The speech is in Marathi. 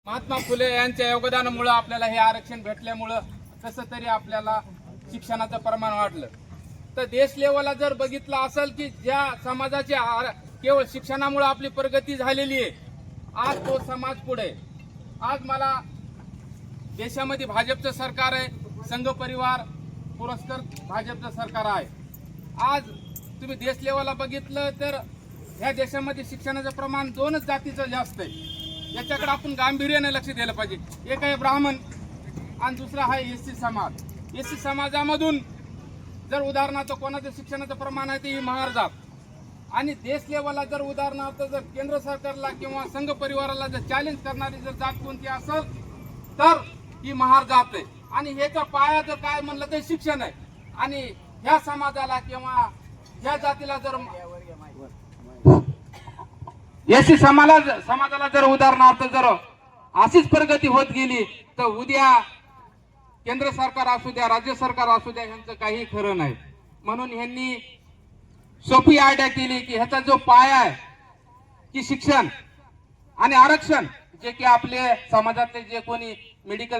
महात्मा फुले यांच्या योगदानामुळे आपल्याला हे आरक्षण भेटल्यामुळं कसं तरी आपल्याला शिक्षणाचं प्रमाण वाढलं। तर देश लेवलला जर बघितलं असेल की ज्या समाजाची केवळ शिक्षणामुळे आपली प्रगती झालेली आहे, आज तो समाज पुढे। आज मला देशामध्ये भाजपचं सरकार आहे, संघ परिवार पुरस्कृत भाजपचं सरकार आहे। आज तुम्ही देश लेवलला बघितलं तर ह्या देशामध्ये शिक्षणाचं प्रमाण 2च जातीचं जास्त आहे। याच्याकडे आपण गांभीर्याने लक्ष दिलं पाहिजे। एक आहे ब्राह्मण आणि दुसरा आहे एससी समाज। एससी समाजामधून जर उदाहरणार्थ कोणाचं शिक्षणाचं प्रमाण आहे ते ही महार जात, आणि देश लेवलला जर उदाहरणार्थ जर केंद्र सरकारला किंवा संघ परिवाराला जर चॅलेंज करणारी जर जात कोणती असेल तर ही महार जात आहे। आणि ह्याचा पाया जर काय म्हणलं तर शिक्षण आहे। आणि ह्या समाजाला किंवा ह्या जातीला जर एससी समाजाला जर उदाहरणार्थ जर अशीच प्रगती होत गेली तर उद्या केंद्र सरकार असू द्या, राज्य सरकार असू द्या, ह्यांचं काही खरं नाही। म्हणून ह्यांनी सोपी आयडिया केली की ह्याचा जो पाया आहे की शिक्षण आणि आरक्षण, जे की आपले समाजातले जे कोणी मेडिकल